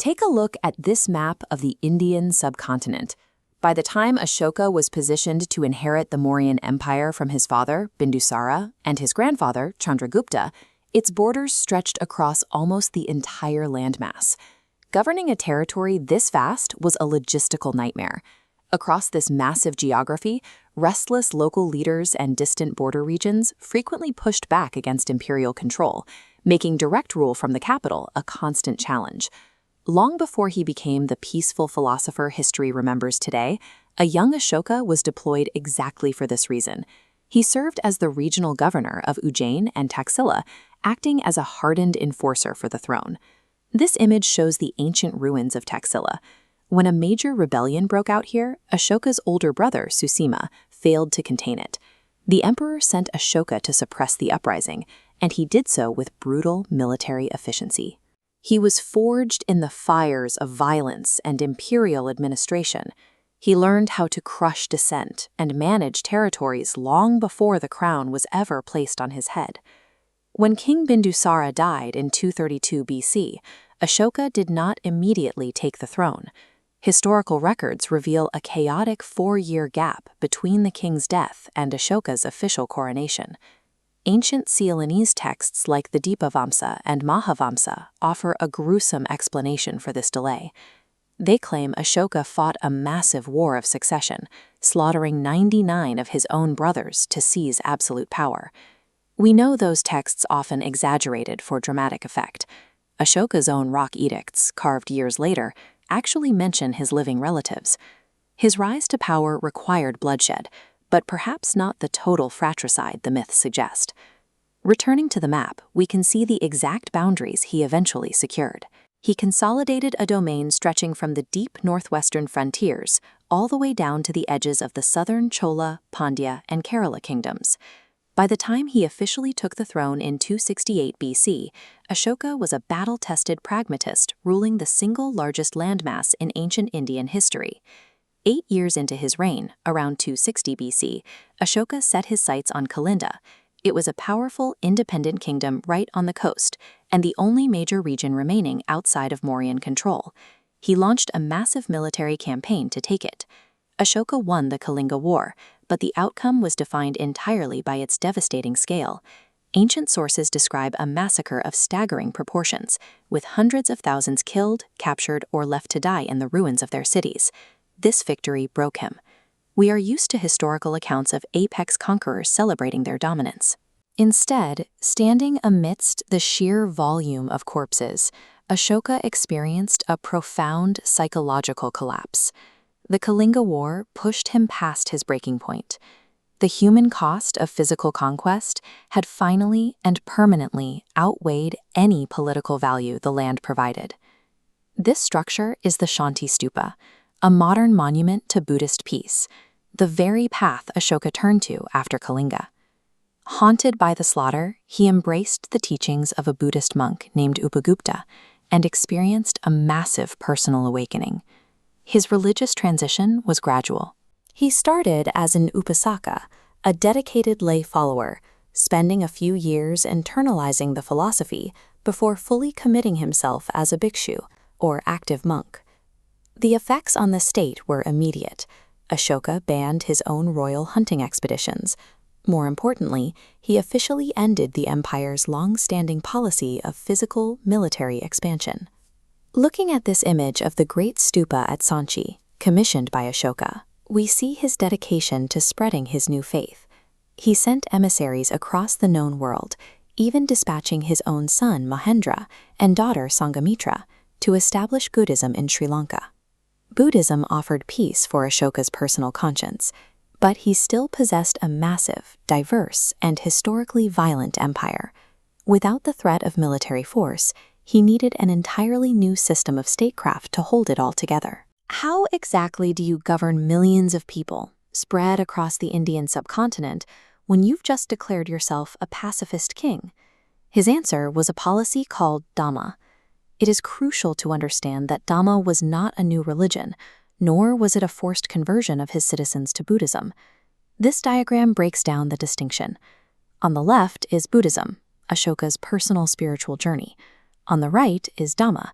Take a look at this map of the Indian subcontinent. By the time Ashoka was positioned to inherit the Mauryan Empire from his father, Bindusara, and his grandfather, Chandragupta, its borders stretched across almost the entire landmass. Governing a territory this vast was a logistical nightmare. Across this massive geography, restless local leaders and distant border regions frequently pushed back against imperial control, making direct rule from the capital a constant challenge. Long before he became the peaceful philosopher history remembers today, a young Ashoka was deployed exactly for this reason. He served as the regional governor of Ujjain and Taxila, acting as a hardened enforcer for the throne. This image shows the ancient ruins of Taxila. When a major rebellion broke out here, Ashoka's older brother, Susima, failed to contain it. The emperor sent Ashoka to suppress the uprising, and he did so with brutal military efficiency. He was forged in the fires of violence and imperial administration. He learned how to crush dissent and manage territories long before the crown was ever placed on his head. When King Bindusara died in 232 BC, Ashoka did not immediately take the throne. Historical records reveal a chaotic 4-year gap between the king's death and Ashoka's official coronation. Ancient Ceylonese texts like the Dipavamsa and Mahavamsa offer a gruesome explanation for this delay. They claim Ashoka fought a massive war of succession, slaughtering 99 of his own brothers to seize absolute power. We know those texts often exaggerated for dramatic effect. Ashoka's own rock edicts, carved years later, actually mention his living relatives. His rise to power required bloodshed, but perhaps not the total fratricide the myths suggest. Returning to the map, we can see the exact boundaries he eventually secured. He consolidated a domain stretching from the deep northwestern frontiers all the way down to the edges of the southern Chola, Pandya, and Kerala kingdoms. By the time he officially took the throne in 268 BC, Ashoka was a battle-tested pragmatist ruling the single largest landmass in ancient Indian history. 8 years into his reign, around 260 BC, Ashoka set his sights on Kalinga. It was a powerful, independent kingdom right on the coast, and the only major region remaining outside of Mauryan control. He launched a massive military campaign to take it. Ashoka won the Kalinga War, but the outcome was defined entirely by its devastating scale. Ancient sources describe a massacre of staggering proportions, with hundreds of thousands killed, captured, or left to die in the ruins of their cities. This victory broke him. We are used to historical accounts of apex conquerors celebrating their dominance. Instead, standing amidst the sheer volume of corpses, Ashoka experienced a profound psychological collapse. The Kalinga War pushed him past his breaking point. The human cost of physical conquest had finally and permanently outweighed any political value the land provided. This structure is the Shanti Stupa, a modern monument to Buddhist peace, the very path Ashoka turned to after Kalinga. Haunted by the slaughter, he embraced the teachings of a Buddhist monk named Upagupta and experienced a massive personal awakening. His religious transition was gradual. He started as an upasaka, a dedicated lay follower, spending a few years internalizing the philosophy before fully committing himself as a bhikshu, or active monk. The effects on the state were immediate. Ashoka banned his own royal hunting expeditions. More importantly, he officially ended the empire's long-standing policy of physical military expansion. Looking at this image of the Great Stupa at Sanchi, commissioned by Ashoka, we see his dedication to spreading his new faith. He sent emissaries across the known world, even dispatching his own son Mahendra and daughter Sanghamitra to establish Buddhism in Sri Lanka. Buddhism offered peace for Ashoka's personal conscience, but he still possessed a massive, diverse, and historically violent empire. Without the threat of military force, he needed an entirely new system of statecraft to hold it all together. How exactly do you govern millions of people, spread across the Indian subcontinent, when you've just declared yourself a pacifist king? His answer was a policy called Dhamma. It is crucial to understand that Dhamma was not a new religion, nor was it a forced conversion of his citizens to Buddhism. This diagram breaks down the distinction. On the left is Buddhism, Ashoka's personal spiritual journey. On the right is Dhamma.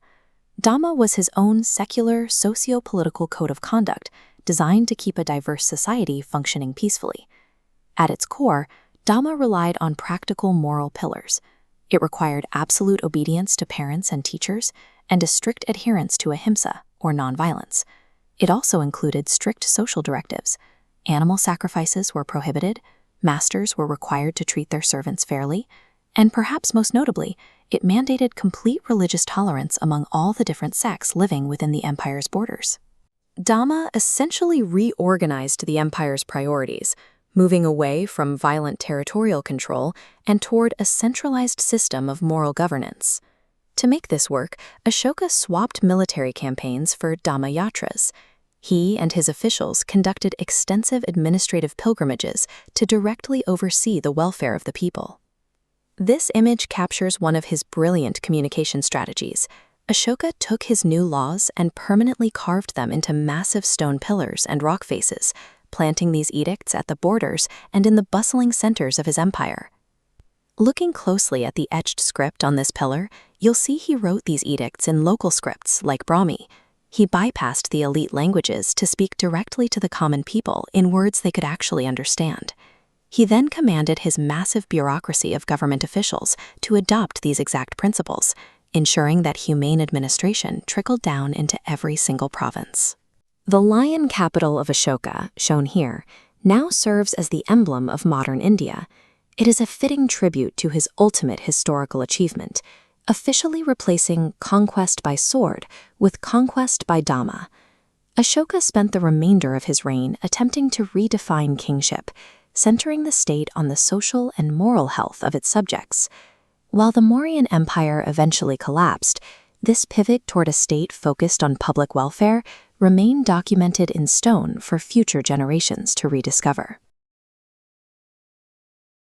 Dhamma was his own secular, socio-political code of conduct designed to keep a diverse society functioning peacefully. At its core, Dhamma relied on practical moral pillars. It required absolute obedience to parents and teachers and a strict adherence to ahimsa, or nonviolence. It also included strict social directives. Animal sacrifices were prohibited, masters were required to treat their servants fairly, and perhaps most notably, it mandated complete religious tolerance among all the different sects living within the empire's borders. Dhamma essentially reorganized the empire's priorities, moving away from violent territorial control and toward a centralized system of moral governance. To make this work, Ashoka swapped military campaigns for Dhamma yatras. He and his officials conducted extensive administrative pilgrimages to directly oversee the welfare of the people. This image captures one of his brilliant communication strategies. Ashoka took his new laws and permanently carved them into massive stone pillars and rock faces, planting these edicts at the borders and in the bustling centers of his empire. Looking closely at the etched script on this pillar, you'll see he wrote these edicts in local scripts like Brahmi. He bypassed the elite languages to speak directly to the common people in words they could actually understand. He then commanded his massive bureaucracy of government officials to adopt these exact principles, ensuring that humane administration trickled down into every single province. The lion capital of Ashoka, shown here, now serves as the emblem of modern India. It is a fitting tribute to his ultimate historical achievement, officially replacing conquest by sword with conquest by Dhamma. Ashoka spent the remainder of his reign attempting to redefine kingship, centering the state on the social and moral health of its subjects. While the Mauryan Empire eventually collapsed, this pivot toward a state focused on public welfare remained documented in stone for future generations to rediscover.